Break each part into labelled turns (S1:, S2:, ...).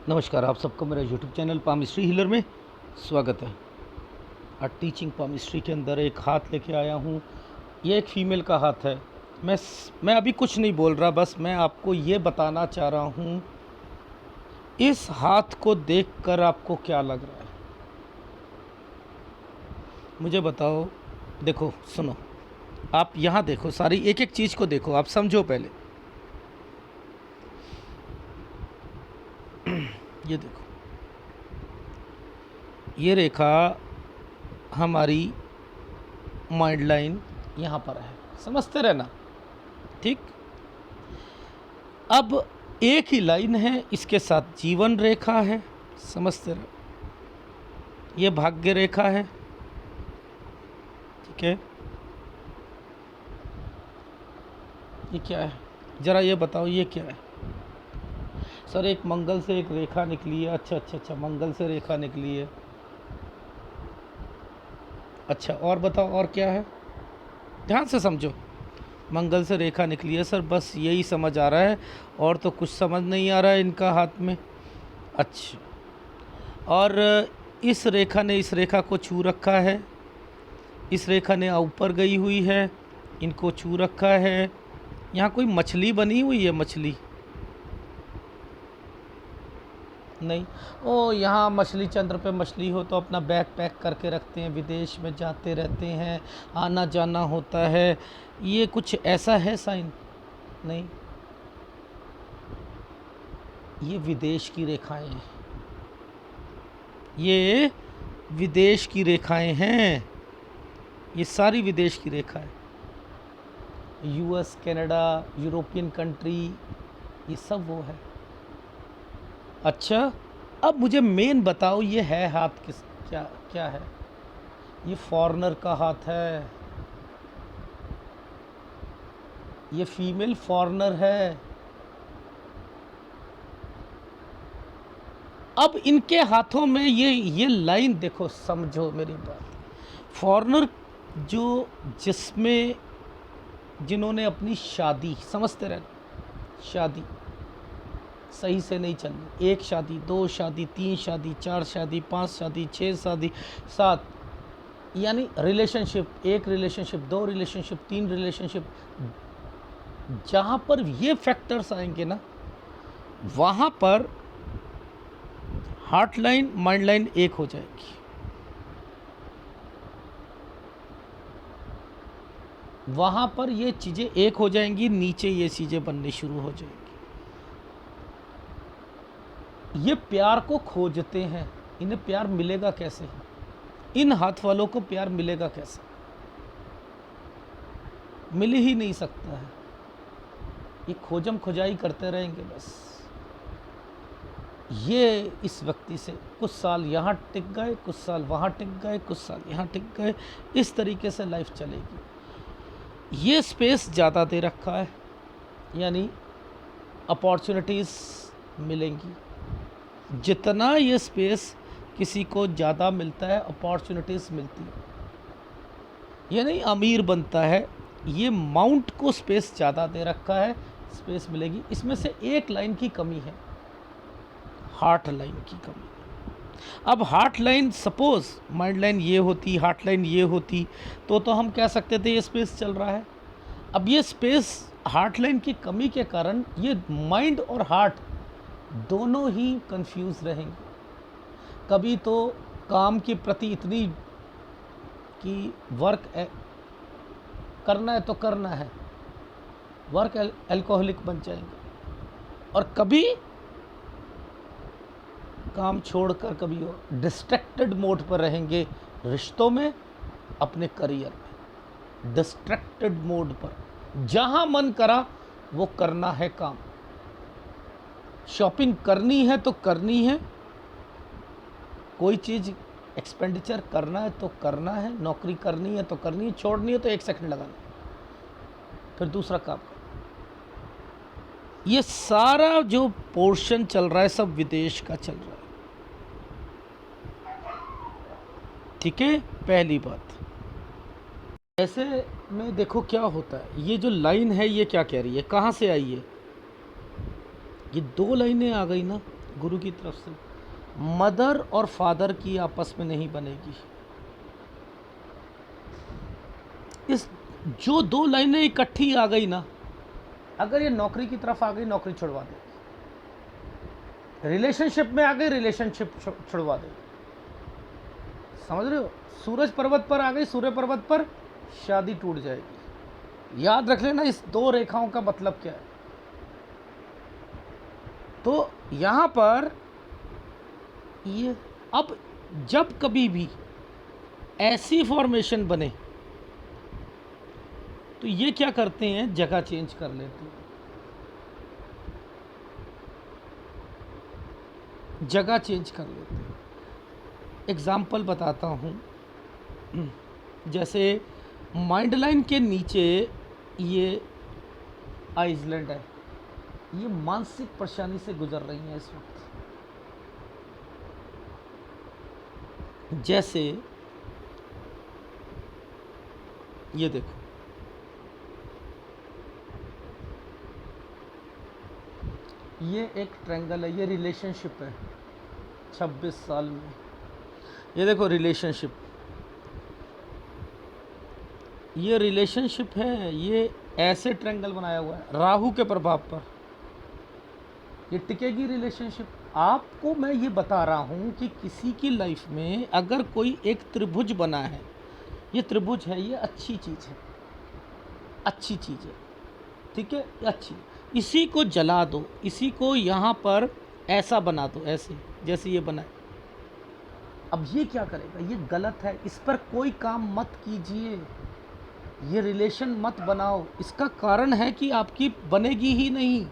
S1: नमस्कार, आप सबको मेरे YouTube channel palm history healer में स्वागत है। टीचिंग पाम हिस्ट्री के अंदर एक हाथ लेके आया हूँ। ये एक फ़ीमेल का हाथ है। मैं अभी कुछ नहीं बोल रहा, बस मैं आपको ये बताना चाह रहा हूँ, इस हाथ को देखकर आपको क्या लग रहा है, मुझे बताओ। देखो, सुनो, आप यहाँ देखो, सारी एक एक चीज़ को देखो, आप समझो पहले। ये देखो, ये रेखा हमारी माइंड लाइन यहाँ पर है, समझते रहना, ठीक। अब एक ही लाइन है, इसके साथ जीवन रेखा है, समझते रहो। ये भाग्य रेखा है, ठीक है। ये क्या है, ज़रा ये बताओ, ये क्या है? सर, एक मंगल से एक रेखा निकली है। अच्छा, मंगल से रेखा निकली है। अच्छा, और बताओ, और क्या है? ध्यान से समझो। मंगल से रेखा निकली है सर, बस यही समझ आ रहा है, और तो कुछ समझ नहीं आ रहा है इनका हाथ में। अच्छा, और इस रेखा ने इस रेखा को छू रखा है, इस रेखा ने ऊपर गई हुई है, इनको छू रखा है। यहाँ कोई मछली बनी हुई है, मछली नहीं। ओ, यहाँ मछली, चंद्र पे मछली हो तो अपना बैग पैक करके रखते हैं, विदेश में जाते रहते हैं, आना जाना होता है। ये कुछ ऐसा है साइन? नहीं, ये विदेश की रेखाएं हैं, ये विदेश की रेखाएं हैं, ये सारी विदेश की रेखा है। यूएस, कनाडा, यूरोपियन कंट्री, ये सब वो है। अच्छा, अब मुझे मेन बताओ, ये है हाथ किस, क्या क्या है? ये फॉरेनर का हाथ है, ये फीमेल फॉरेनर है। अब इनके हाथों में ये लाइन देखो, समझो मेरी बात। फॉरेनर जो, जिसमें जिन्होंने अपनी शादी, समझते रहे, शादी सही से नहीं चल रही, एक शादी, दो शादी, तीन शादी, चार शादी, पांच शादी, छः शादी, सात, यानी रिलेशनशिप, एक रिलेशनशिप, दो रिलेशनशिप, तीन रिलेशनशिप, जहाँ पर ये फैक्टर्स आएंगे ना, वहाँ पर हार्ट लाइन माइंड लाइन एक हो जाएगी। वहाँ पर ये चीज़ें एक हो जाएंगी, नीचे ये चीज़ें बननी शुरू हो जाएंगी। ये प्यार को खोजते हैं, इन्हें प्यार मिलेगा कैसे? इन हाथ वालों को प्यार मिलेगा कैसे? मिल ही नहीं सकता है। ये खोजम खोजाई करते रहेंगे बस। ये इस व्यक्ति से कुछ साल यहाँ टिक गए, कुछ साल वहाँ टिक गए, कुछ साल यहाँ टिक गए, इस तरीके से लाइफ चलेगी। ये स्पेस ज़्यादा दे रखा है, यानी अपॉर्चुनिटीज़ मिलेंगी। जितना ये स्पेस किसी को ज़्यादा मिलता है, अपॉर्चुनिटीज़ मिलती है, ये नहीं अमीर बनता है। ये माउंट को स्पेस ज़्यादा दे रखा है, स्पेस मिलेगी। इसमें से एक लाइन की कमी है, हार्ट लाइन की कमी। अब heart line, suppose mind line ये होती, हार्ट लाइन ये होती, तो हम कह सकते थे ये स्पेस चल रहा है। अब ये स्पेस हार्ट लाइन की कमी के कारण ये माइंड और हार्ट दोनों ही कंफ्यूज रहेंगे। कभी तो काम के प्रति इतनी कि वर्क करना है तो करना है, वर्क एल्कोहलिक बन जाएंगे, और कभी काम छोड़कर कभी और डिस्ट्रैक्टेड मोड पर रहेंगे, रिश्तों में, अपने करियर में डिस्ट्रैक्टेड मोड पर। जहां मन करा वो करना है काम, शॉपिंग करनी है तो करनी है, कोई चीज़ एक्सपेंडिचर करना है तो करना है, नौकरी करनी है तो करनी है, छोड़नी है तो एक सेकंड लगाना, फिर दूसरा काम। ये सारा जो पोर्शन चल रहा है सब विदेश का चल रहा है, ठीक है। पहली बात, ऐसे में देखो क्या होता है। ये जो लाइन है ये क्या कह रही है, कहाँ से आई है? ये दो लाइनें आ गई ना, गुरु की तरफ से। मदर और फादर की आपस में नहीं बनेगी। इस जो दो लाइनें इकट्ठी आ गई ना, अगर ये नौकरी की तरफ आ गई, नौकरी छुड़वा देगी। रिलेशनशिप में आ गई, रिलेशनशिप छुड़वा देगी। समझ रहे हो? सूरज पर्वत पर आ गई, सूर्य पर्वत पर शादी टूट जाएगी। याद रख लेना इस दो रेखाओं का मतलब क्या है। तो यहां पर ये अब जब कभी भी ऐसी फॉर्मेशन बने तो ये क्या करते हैं, जगह चेंज कर लेते हैं। जगह चेंज कर लेते हैं। एग्जाम्पल बताता हूँ। जैसे माइंड लाइन के नीचे ये आइसलैंड है, ये मानसिक परेशानी से गुजर रही हैं इस वक्त। जैसे ये देखो, ये एक ट्रायंगल है, ये रिलेशनशिप है 26 साल में। ये देखो रिलेशनशिप, ये रिलेशनशिप है, ये ऐसे ट्रायंगल बनाया हुआ है राहु के प्रभाव पर। ये टिकेगी रिलेशनशिप। आपको मैं ये बता रहा हूँ कि किसी की लाइफ में अगर कोई एक त्रिभुज बना है, ये त्रिभुज है, ये अच्छी चीज़ है, अच्छी चीज़ है, ठीक है, अच्छी। इसी को जला दो, इसी को यहाँ पर ऐसा बना दो, ऐसे जैसे ये बना है। अब ये क्या करेगा, ये गलत है, इस पर कोई काम मत कीजिए, ये रिलेशन मत बनाओ। इसका कारण है कि आपकी बनेगी ही नहीं।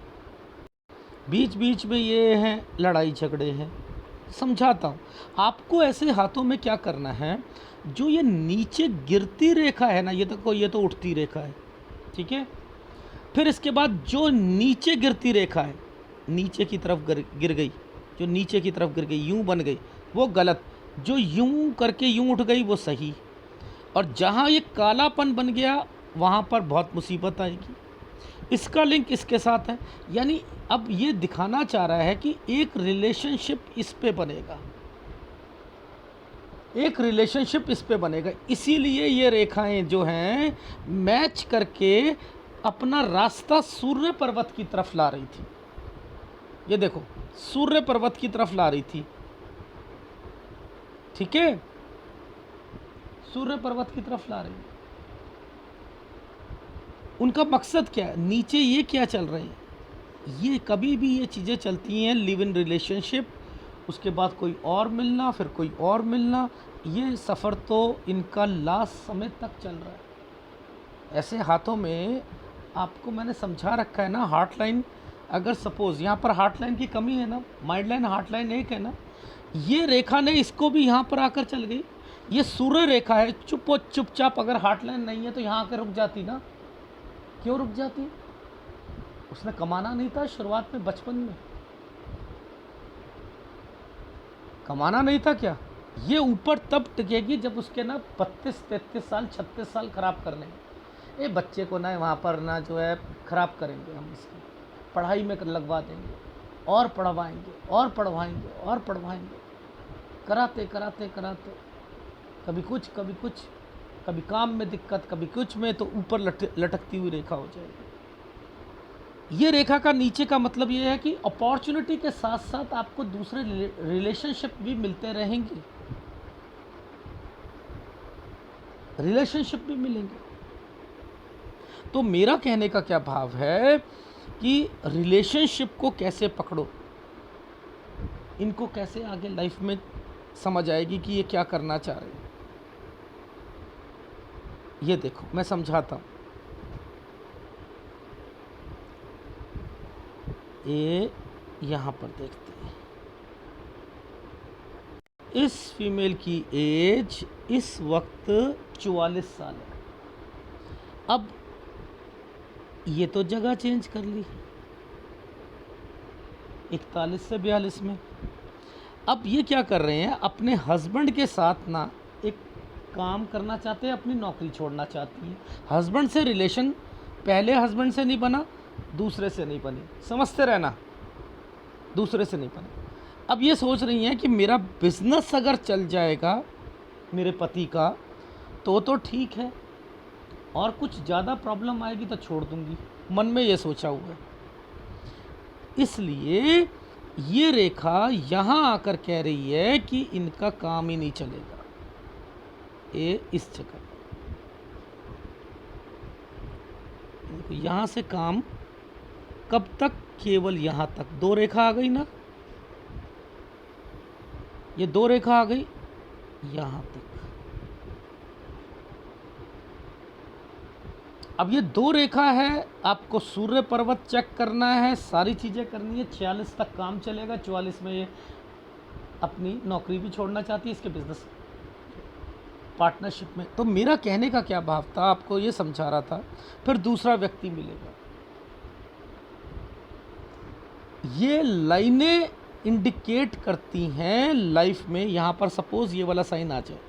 S1: बीच बीच में ये हैं लड़ाई झगड़े हैं। समझाता हूँ आपको, ऐसे हाथों में क्या करना है, जो ये नीचे गिरती रेखा है ना, ये तो उठती रेखा है, ठीक है। फिर इसके बाद जो नीचे गिरती रेखा है, नीचे की तरफ गिर गई, जो नीचे की तरफ गिर गई, यूं बन गई, वो गलत। जो यूं करके यूं उठ गई, वो सही। और जहाँ ये कालापन बन गया, वहाँ पर बहुत मुसीबत आएगी। इसका लिंक इसके साथ है। यानी अब ये दिखाना चाह रहा है कि एक रिलेशनशिप इस पे बनेगा, एक रिलेशनशिप इस पे बनेगा। इसीलिए ये रेखाएं जो हैं मैच करके अपना रास्ता सूर्य पर्वत की तरफ ला रही थी। ये देखो, सूर्य पर्वत की तरफ ला रही थी, ठीक है, सूर्य पर्वत की तरफ ला रही है। उनका मकसद क्या है, नीचे ये क्या चल रहे हैं, ये कभी भी ये चीज़ें चलती हैं, लिव इन रिलेशनशिप, उसके बाद कोई और मिलना, फिर कोई और मिलना, ये सफ़र तो इनका लास्ट समय तक चल रहा है। ऐसे हाथों में आपको मैंने समझा रखा है ना, हार्ट लाइन, अगर सपोज़ यहाँ पर हार्ट लाइन की कमी है ना, माइंड लाइन हार्ट लाइन एक है ना, ये रेखा ने इसको भी यहाँ पर आकर चल गई। ये सूर्य रेखा है, चुपचाप अगर हार्ट लाइन नहीं है तो यहाँ आकर रुक जाती ना। क्यों रुक जाती? उसने कमाना नहीं था शुरुआत में, बचपन में कमाना नहीं था क्या? ये ऊपर तब टिकेगी जब उसके ना 32-33 साल 36 साल ख़राब करने। ये बच्चे को ना वहाँ पर ना जो है ख़राब करेंगे हम, इसकी पढ़ाई में लगवा देंगे, और पढ़वाएंगे और पढ़वाएंगे और पढ़वाएंगे, कराते कराते कराते कभी कुछ कभी कुछ, कभी काम में दिक्कत, कभी कुछ में, तो ऊपर लटकती हुई रेखा हो जाएगी। ये रेखा का नीचे का मतलब ये है कि अपॉर्चुनिटी के साथ साथ आपको दूसरे रिलेशनशिप भी मिलते रहेंगे, रिलेशनशिप भी मिलेंगे। तो मेरा कहने का क्या भाव है कि रिलेशनशिप को कैसे पकड़ो, इनको कैसे आगे लाइफ में समझ आएगी कि ये क्या करना चाह रहे हैं। ये देखो मैं समझाता हूँ। ये यहाँ पर देखते हैं, इस फीमेल की एज इस वक्त 44 साल है। अब ये तो जगह चेंज कर ली 41 से 42 में। अब ये क्या कर रहे हैं, अपने हस्बैंड के साथ ना एक काम करना चाहते हैं, अपनी नौकरी छोड़ना चाहती हैं। हस्बैंड से रिलेशन पहले हस्बैंड से नहीं बना, दूसरे से नहीं बनी, समझते रहना, दूसरे से नहीं बनी। अब ये सोच रही हैं कि मेरा बिज़नेस अगर चल जाएगा मेरे पति का तो ठीक है, और कुछ ज़्यादा प्रॉब्लम आएगी तो छोड़ दूँगी, मन में ये सोचा हुआ है। इसलिए ये रेखा यहाँ आकर कह रही है कि इनका काम ही नहीं चलेगा, ये इस जगह यहाँ से काम कब तक, केवल यहाँ तक। 2 रेखा आ गई ना, ये 2 रेखा आ गई यहाँ तक। अब ये 2 रेखा है, आपको सूर्य पर्वत चेक करना है, सारी चीज़ें करनी है। 46 तक काम चलेगा, 44 में ये अपनी नौकरी भी छोड़ना चाहती है इसके बिजनेस पार्टनरशिप में। तो मेरा कहने का क्या भाव था, आपको ये समझा रहा था। फिर दूसरा व्यक्ति मिलेगा, ये लाइनें इंडिकेट करती हैं लाइफ में। यहाँ पर सपोज ये वाला साइन आ जाए,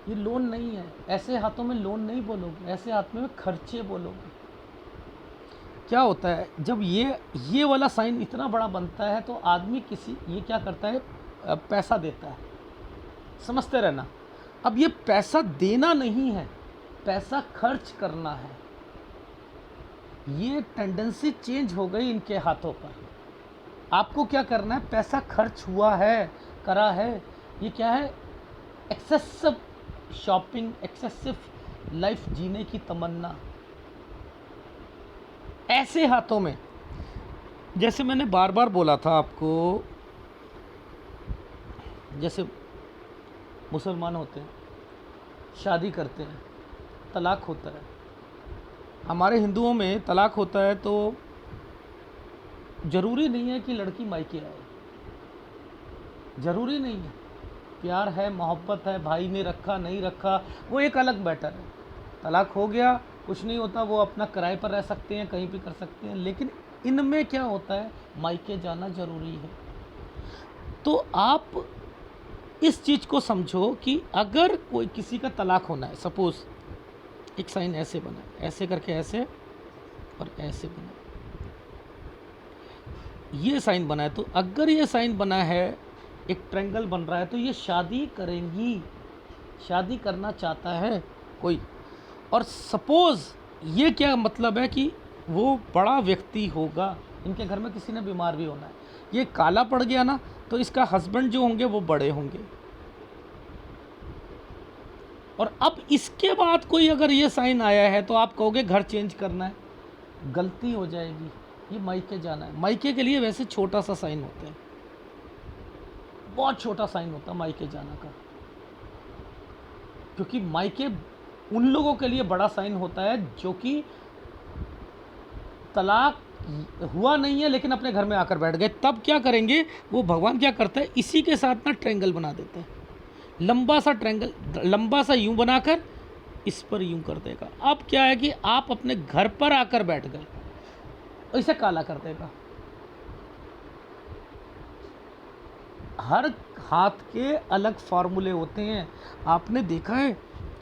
S1: ये लोन नहीं है, ऐसे हाथों में लोन नहीं बोलोगे, ऐसे हाथ में खर्चे बोलोगे। क्या होता है जब ये वाला साइन इतना बड़ा बनता है तो आदमी ये क्या करता है, पैसा देता है, समझते रहना। अब ये पैसा देना नहीं है, पैसा खर्च करना है। ये टेंडेंसी चेंज हो गई इनके हाथों पर। आपको क्या करना है, पैसा खर्च हुआ है, करा है, ये क्या है, एक्सेसिव शॉपिंग, एक्सेसिव लाइफ जीने की तमन्ना। ऐसे हाथों में, जैसे मैंने बार बार बोला था आपको, जैसे मुसलमान होते हैं, शादी करते हैं, तलाक होता है। हमारे हिंदुओं में तलाक होता है तो ज़रूरी नहीं है कि लड़की मायके आए, ज़रूरी नहीं है। प्यार है, मोहब्बत है, भाई ने रखा नहीं रखा वो एक अलग मैटर है। तलाक हो गया, कुछ नहीं होता, वो अपना किराए पर रह सकते हैं, कहीं भी कर सकते हैं। लेकिन इनमें क्या होता है, मायके जाना ज़रूरी है। तो आप इस चीज़ को समझो कि अगर कोई किसी का तलाक होना है, सपोज़ एक साइन ऐसे बना, ऐसे करके ऐसे और ऐसे बना, ये साइन बना है, तो अगर ये साइन बना है, एक ट्रायंगल बन रहा है, तो ये शादी करेंगी, शादी करना चाहता है कोई। और सपोज़ ये क्या मतलब है कि वो बड़ा व्यक्ति होगा, इनके घर में किसी ने बीमार भी होना है, ये काला पड़ गया ना, तो इसका हस्बैंड जो होंगे वो बड़े होंगे। और अब इसके बाद कोई अगर ये साइन आया है तो आप कहोगे घर चेंज करना है, गलती हो जाएगी, ये मायके जाना है। मायके के लिए वैसे छोटा सा साइन होता है, बहुत छोटा साइन होता है मायके जाना का, क्योंकि मायके उन लोगों के लिए बड़ा साइन होता है जो कि तलाक हुआ नहीं है लेकिन अपने घर में आकर बैठ गए। तब क्या करेंगे वो, भगवान क्या करता है, इसी के साथ ना ट्रायंगल बना देते हैं, लंबा सा ट्रायंगल, लंबा सा यूं बनाकर इस पर यूं कर देगा। अब क्या है कि आप अपने घर पर आकर बैठ गए, इसे काला कर देगा। हर हाथ के अलग फार्मूले होते हैं। आपने देखा है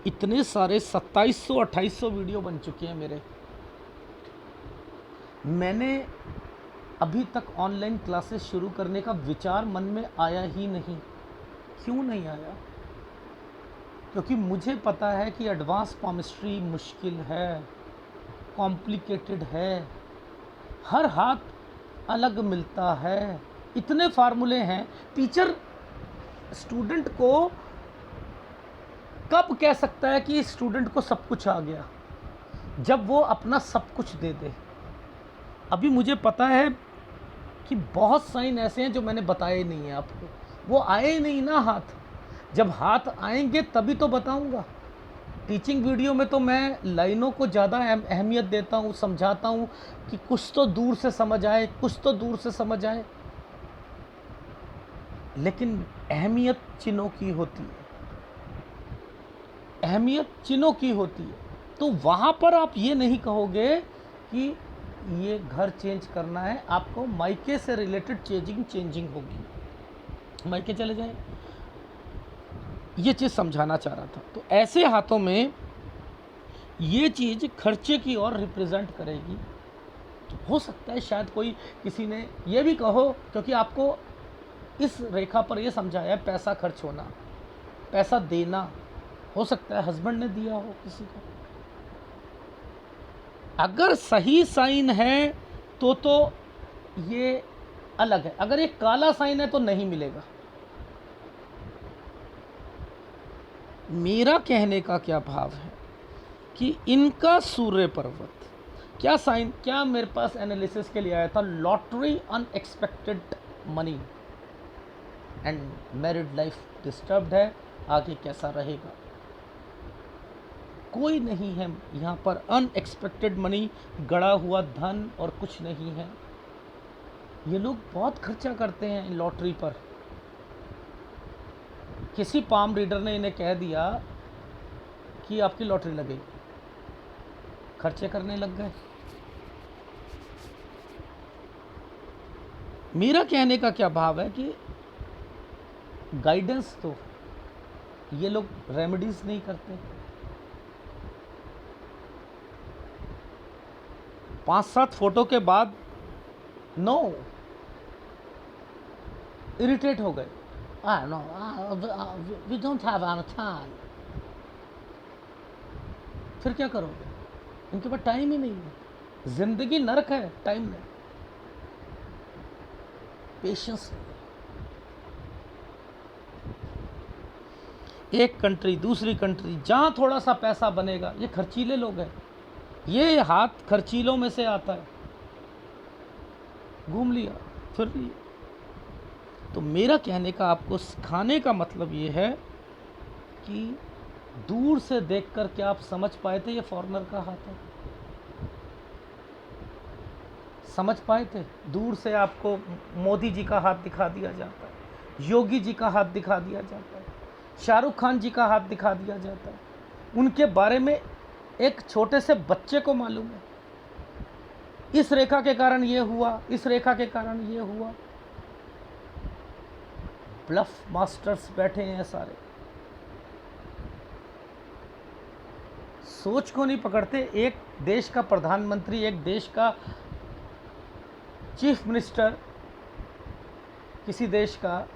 S1: इतने सारे 2700-2800 वीडियो बन चुके हैं मेरे। मैंने अभी तक ऑनलाइन क्लासेस शुरू करने का विचार मन में आया ही नहीं। क्यों नहीं आया? क्योंकि मुझे पता है कि एडवांस केमिस्ट्री मुश्किल है, कॉम्प्लिकेटेड है, हर हाथ अलग मिलता है, इतने फार्मूले हैं। टीचर स्टूडेंट को कब कह सकता है कि स्टूडेंट को सब कुछ आ गया? जब वो अपना सब कुछ दे दे। अभी मुझे पता है कि बहुत साइन ऐसे हैं जो मैंने बताए नहीं है आपको, वो आए ही नहीं ना हाथ। जब हाथ आएंगे तभी तो बताऊंगा। टीचिंग वीडियो में तो मैं लाइनों को ज़्यादा अहमियत देता हूँ, समझाता हूँ कि कुछ तो दूर से समझ आए, कुछ तो दूर से समझ आए, लेकिन अहमियत चिन्हों की होती है, अहमियत चिन्हों की होती है। तो वहाँ पर आप ये नहीं कहोगे कि ये घर चेंज करना है, आपको मायके से रिलेटेड चेंजिंग होगी, मायके चले जाएं। ये चीज़ समझाना चाह रहा था। तो ऐसे हाथों में ये चीज़ खर्चे की ओर रिप्रेजेंट करेगी। तो हो सकता है शायद कोई किसी ने ये भी कहो, क्योंकि आपको इस रेखा पर ये समझाया है पैसा खर्च होना, पैसा देना। हो सकता है हस्बैंड ने दिया हो किसी को। अगर सही साइन है तो ये अलग है, अगर ये काला साइन है तो नहीं मिलेगा। मेरा कहने का क्या भाव है कि इनका सूर्य पर्वत क्या साइन, क्या मेरे पास एनालिसिस के लिए आया था, lottery unexpected money and married life disturbed है, आगे कैसा रहेगा। कोई नहीं है यहाँ पर, अनएक्सपेक्टेड मनी, गड़ा हुआ धन और कुछ नहीं है। ये लोग बहुत खर्चा करते हैं लॉटरी पर। किसी पाम रीडर ने इन्हें कह दिया कि आपकी लॉटरी लगेगी, खर्चे करने लग गए। मेरा कहने का क्या भाव है कि गाइडेंस तो ये लोग रेमेडीज नहीं करते। 5-7 फोटो के बाद नो इरिटेट हो गए, no we don't have any time. फिर क्या करोगे, इनके पास टाइम ही नहीं है। जिंदगी नरक है, टाइम नहीं, पेशेंस नहीं। एक कंट्री दूसरी कंट्री, जहाँ थोड़ा सा पैसा बनेगा, ये खर्चीले लोग हैं, ये हाथ खर्चीलों में से आता है। घूम लिया फिर लिया। तो मेरा कहने का, आपको सिखाने का मतलब ये है कि दूर से देखकर क्या आप समझ पाए थे ये फॉरेनर का हाथ है? समझ पाए थे? दूर से आपको मोदी जी का हाथ दिखा दिया जाता है, योगी जी का हाथ दिखा दिया जाता है, शाहरुख खान जी का हाथ दिखा दिया जाता है। उनके बारे में एक छोटे से बच्चे को मालूम है, इस रेखा के कारण ये हुआ, इस रेखा के कारण ये हुआ। ब्लफ मास्टर्स बैठे हैं सारे, सोच को नहीं पकड़ते। एक देश का प्रधानमंत्री, एक देश का चीफ मिनिस्टर किसी देश का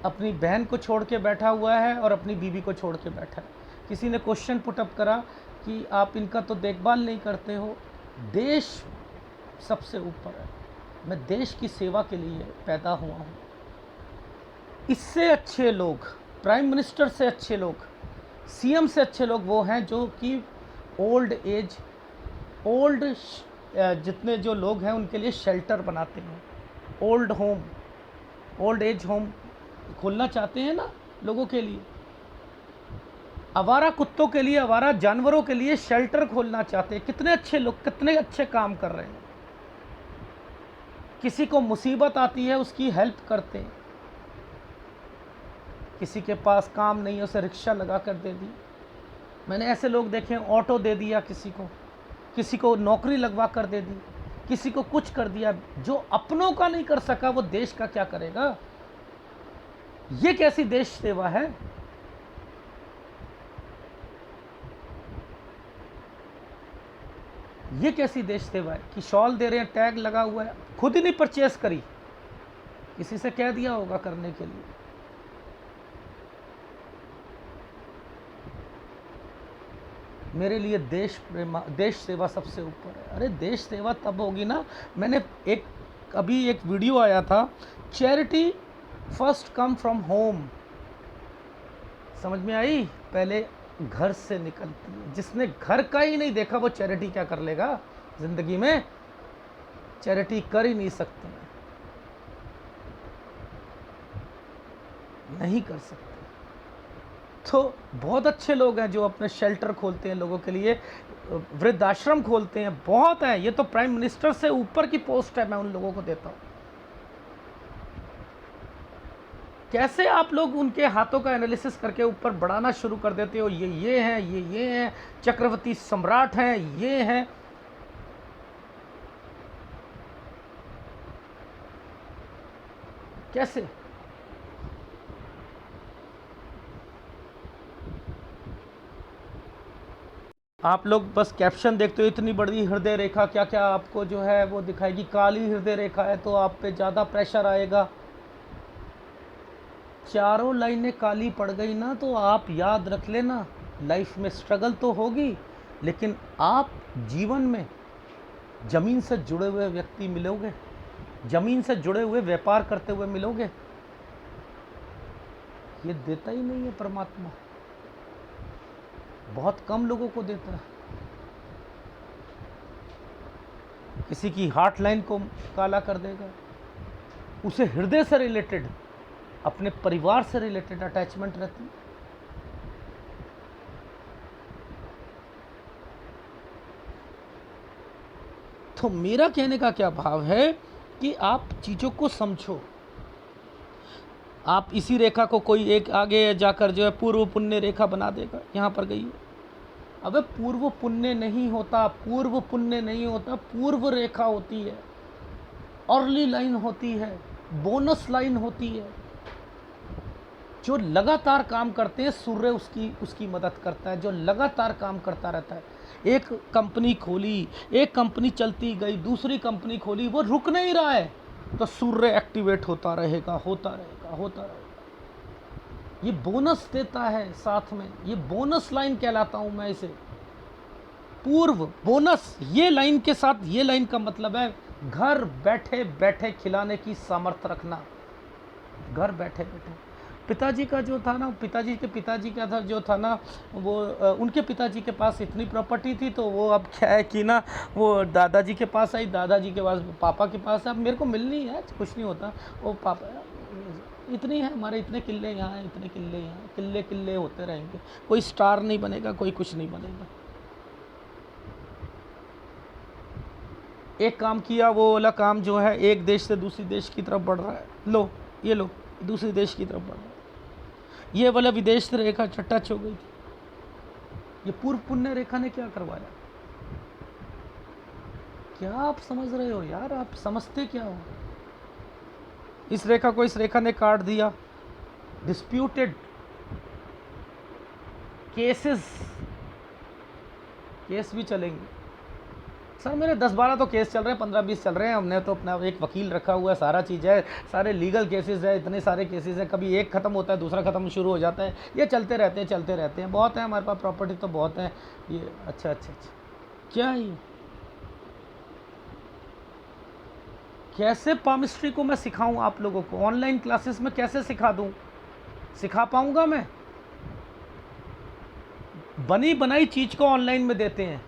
S1: अपनी बहन को छोड़ के बैठा हुआ है और अपनी बीवी को छोड़ के बैठा है। किसी ने क्वेश्चन पुटअप करा कि आप इनका तो देखभाल नहीं करते हो। देश सबसे ऊपर है, मैं देश की सेवा के लिए पैदा हुआ हूँ। इससे अच्छे लोग, प्राइम मिनिस्टर से अच्छे लोग, सीएम से अच्छे लोग वो हैं जो कि ओल्ड एज, जितने जो लोग हैं उनके लिए शेल्टर बनाते हैं, old home, old age home खोलना चाहते हैं ना लोगों के लिए, आवारा कुत्तों के लिए, आवारा जानवरों के लिए शेल्टर खोलना चाहते हैं। कितने अच्छे लोग, कितने अच्छे काम कर रहे हैं। किसी को मुसीबत आती है उसकी हेल्प करते हैं, किसी के पास काम नहीं है उसे रिक्शा लगा कर दे दी। मैंने ऐसे लोग देखे हैं, ऑटो दे दिया किसी को नौकरी लगवा कर दे दी, किसी को कुछ कर दिया। जो अपनों का नहीं कर सका वो देश का क्या करेगा? ये कैसी देश सेवा है? ये कैसी देश सेवा है कि शॉल दे रहे हैं, टैग लगा हुआ है, खुद ही नहीं परचेस करी, किसी से कह दिया होगा करने के लिए। मेरे लिए देश सेवा सबसे ऊपर है। अरे देश सेवा तब होगी ना, मैंने अभी एक वीडियो आया था, charity first come from home. समझ में आई? पहले घर से निकलती है। जिसने घर का ही नहीं देखा वो चैरिटी क्या कर लेगा जिंदगी में? चैरिटी कर ही नहीं सकते, नहीं कर सकते। तो बहुत अच्छे लोग हैं जो अपने शेल्टर खोलते हैं लोगों के लिए, वृद्धाश्रम खोलते हैं, बहुत हैं। ये तो प्राइम मिनिस्टर से ऊपर की पोस्ट है, मैं उन लोगों को देता हूँ। कैसे आप लोग उनके हाथों का एनालिसिस करके ऊपर बढ़ाना शुरू कर देते हो, ये हैं, ये हैं, चक्रवर्ती सम्राट हैं, ये हैं। कैसे? आप लोग बस कैप्शन देखते हो, इतनी बड़ी हृदय रेखा क्या क्या आपको जो है वो दिखाएगी, काली हृदय रेखा है तो आप पे ज़्यादा प्रेशर आएगा। चारों लाइनें काली पड़ गई ना तो आप याद रख लेना, लाइफ में स्ट्रगल तो होगी, लेकिन आप जीवन में ज़मीन से जुड़े हुए व्यक्ति मिलोगे, ज़मीन से जुड़े हुए व्यापार करते हुए मिलोगे। ये देता ही नहीं है परमात्मा, बहुत कम लोगों को देता है। किसी की हार्ट लाइन को काला कर देगा, उसे हृदय से रिलेटेड, अपने परिवार से रिलेटेड अटैचमेंट रहती है। तो मेरा कहने का क्या भाव है कि आप चीज़ों को समझो। आप इसी रेखा को कोई एक आगे जाकर जो है पूर्व पुण्य रेखा बना देगा, यहाँ पर गई है। अबे पूर्व पुण्य नहीं होता, पूर्व पुण्य नहीं होता, पूर्व रेखा होती है, अर्ली लाइन होती है, बोनस लाइन होती है। जो लगातार काम करते हैं सूर्य उसकी मदद करता है, जो लगातार काम करता रहता है। एक कंपनी खोली, एक कंपनी चलती गई, दूसरी कंपनी खोली, वो रुक नहीं रहा है, तो सूर्य एक्टिवेट होता रहेगा, होता रहेगा, होता रहेगा। ये बोनस देता है साथ में, ये बोनस लाइन कहलाता हूं मैं इसे, पूर्व बोनस। ये लाइन के साथ, ये लाइन का मतलब है घर बैठे बैठे खिलाने की सामर्थ्य रखना, घर बैठे बैठे। पिताजी का जो था ना, पिताजी के पिताजी का था जो था ना, वो उनके पिताजी के पास इतनी प्रॉपर्टी थी, तो वो अब क्या है कि ना, वो दादाजी के पास आई, दादाजी के पास पापा के पास। अब मेरे को मिलनी है, कुछ नहीं होता, वो पापा इतनी है, हमारे इतने किले यहाँ हैं, इतने किले यहाँ, किले किले होते रहेंगे, कोई स्टार नहीं बनेगा, कोई कुछ नहीं बनेगा। एक काम किया, वो वाला काम जो है एक देश से दूसरी देश की तरफ बढ़ रहा है, लो ये लो दूसरी देश की तरफ बढ़ रहा है। ये वाला विदेश से रेखा टच हो गई थी। ये पूर्व पुण्य रेखा ने क्या करवाया? क्या आप समझ रहे हो यार? आप समझते क्या हो? इस रेखा को इस रेखा ने काट दिया, डिस्प्यूटेड केस भी चलेंगे। सर मेरे 10-12 तो केस चल रहे हैं, 15-20 चल रहे हैं, हमने तो अपना एक वकील रखा हुआ है, सारा चीज़ है, सारे लीगल केसेस है, इतने सारे केसेस हैं, कभी एक ख़त्म होता है दूसरा ख़त्म शुरू हो जाता है, ये चलते रहते हैं, बहुत है हमारे पास प्रॉपर्टी तो बहुत है ये। अच्छा, क्या है ये? कैसे पामिस्ट्री को मैं सिखाऊं आप लोगों को? ऑनलाइन क्लासेस में कैसे सिखा दूं? सिखा पाऊंगा मैं? बनी बनाई चीज़ को ऑनलाइन में देते हैं।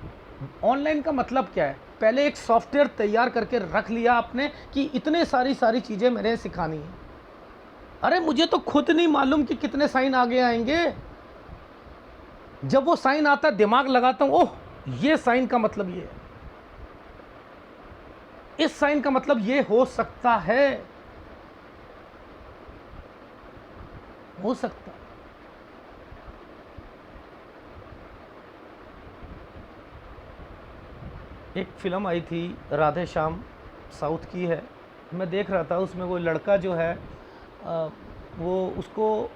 S1: ऑनलाइन का मतलब क्या है? पहले एक सॉफ्टवेयर तैयार करके रख लिया आपने कि इतने सारी चीज़ें मेरे सिखानी है। अरे मुझे तो खुद नहीं मालूम कि कितने साइन आगे आएंगे। जब वो साइन आता है दिमाग लगाता हूँ, ओह ये साइन का मतलब ये है, इस साइन का मतलब ये हो सकता है, हो सकता है। एक फिल्म आई थी राधे श्याम, साउथ की है, मैं देख रहा था, उसमें वो लड़का जो है वो उसको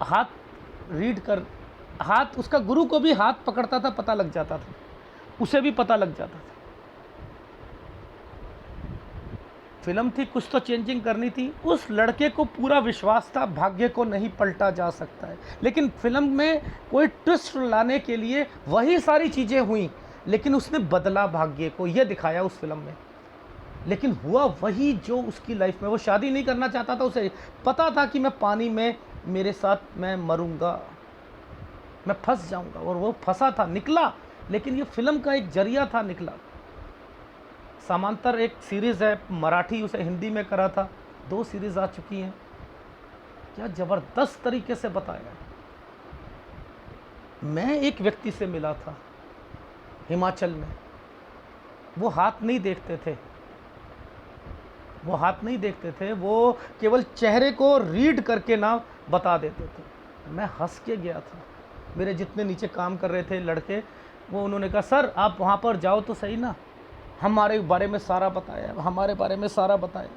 S1: हाथ उसका गुरु को भी हाथ पकड़ता था, पता लग जाता था, उसे भी पता लग जाता था। फिल्म थी, कुछ तो चेंजिंग करनी थी। उस लड़के को पूरा विश्वास था भाग्य को नहीं पलटा जा सकता है, लेकिन फिल्म में कोई ट्विस्ट लाने के लिए वही सारी चीज़ें हुई, लेकिन उसने बदला भाग्य को, यह दिखाया उस फिल्म में। लेकिन हुआ वही जो उसकी लाइफ में, वो शादी नहीं करना चाहता था, उसे पता था कि मैं पानी में, मेरे साथ मैं मरूंगा, मैं फंस जाऊंगा, और वो फंसा था, निकला। लेकिन ये फिल्म का एक जरिया था, निकला। समांतर एक सीरीज़ है मराठी, उसे हिंदी में करा था, 2 सीरीज़ आ चुकी हैं। क्या ज़बरदस्त तरीके से बताया। मैं एक व्यक्ति से मिला था हिमाचल में, वो हाथ नहीं देखते थे, वो केवल चेहरे को रीड करके ना बता देते थे। मैं हंस के गया था। मेरे जितने नीचे काम कर रहे थे लड़के, वो उन्होंने कहा सर आप वहाँ पर जाओ तो सही ना, हमारे बारे में सारा बताया,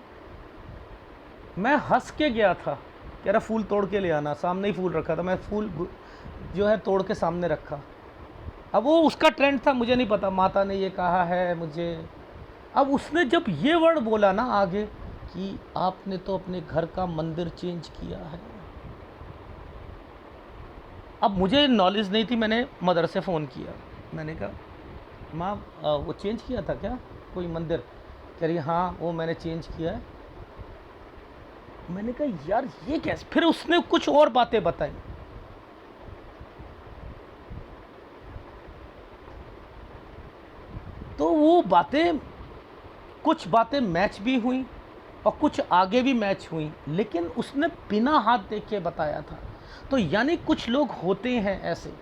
S1: मैं हंस के गया था। कह रहा फूल तोड़ के ले आना, सामने ही फूल रखा था, मैं फूल जो है तोड़ के सामने रखा। अब वो उसका ट्रेंड था, मुझे नहीं पता, माता ने ये कहा है मुझे। अब उसने जब ये वर्ड बोला ना आगे कि आपने तो अपने घर का मंदिर चेंज किया है। अब मुझे नॉलेज नहीं थी, मैंने मदर से फ़ोन किया। मैंने कहा माँ वो चेंज किया था क्या कोई मंदिर? कह रही हाँ वो मैंने चेंज किया है। मैंने कहा यार ये कैसे? फिर उसने कुछ और बातें बताई। तो वो बातें, कुछ बातें मैच भी हुई और कुछ आगे भी मैच हुई, लेकिन उसने बिना हाथ देखे बताया था। तो यानी कुछ लोग होते हैं ऐसे,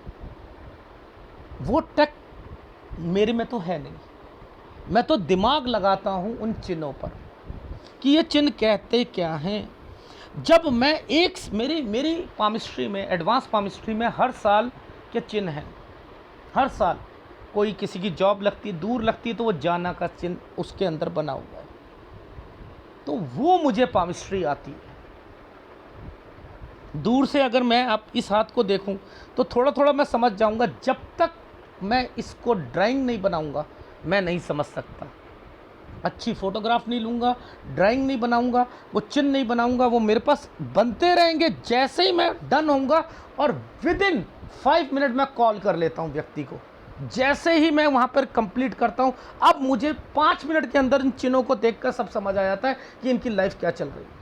S1: वो टक मेरे में तो है नहीं। मैं तो दिमाग लगाता हूँ उन चिन्हों पर कि ये चिन्ह कहते क्या हैं। जब मैं एक मेरी मेरी पामिस्ट्री में, एडवांस पामिस्ट्री में हर साल के चिन्ह हैं। हर साल कोई किसी की जॉब लगती है, दूर लगती है, तो वो जाना का चिन्ह उसके अंदर बना हुआ है। तो वो मुझे पामिस्ट्री आती है। दूर से अगर मैं आप इस हाथ को देखूं तो थोड़ा थोड़ा मैं समझ जाऊंगा। जब तक मैं इसको ड्राइंग नहीं बनाऊंगा मैं नहीं समझ सकता। अच्छी फ़ोटोग्राफ नहीं लूँगा, ड्राइंग नहीं बनाऊँगा, वो चिन्ह नहीं बनाऊँगा, वो मेरे पास बनते रहेंगे। जैसे ही मैं डन होऊंगा और विदिन 5 मिनट मैं कॉल कर लेता हूँ व्यक्ति को। जैसे ही मैं वहाँ पर कंप्लीट करता हूँ, अब मुझे 5 मिनट के अंदर इन चिन्हों को देखकर सब समझ आ जाता है कि इनकी लाइफ क्या चल रही है।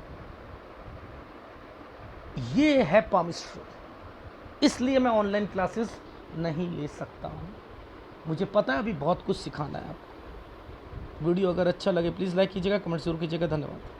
S1: ये है पामिस्ट्री। इसलिए मैं ऑनलाइन क्लासेस नहीं ले सकता हूँ। मुझे पता है अभी बहुत कुछ सिखाना है आपको। वीडियो अगर अच्छा लगे प्लीज़ लाइक कीजिएगा, कमेंट जरूर कीजिएगा। धन्यवाद।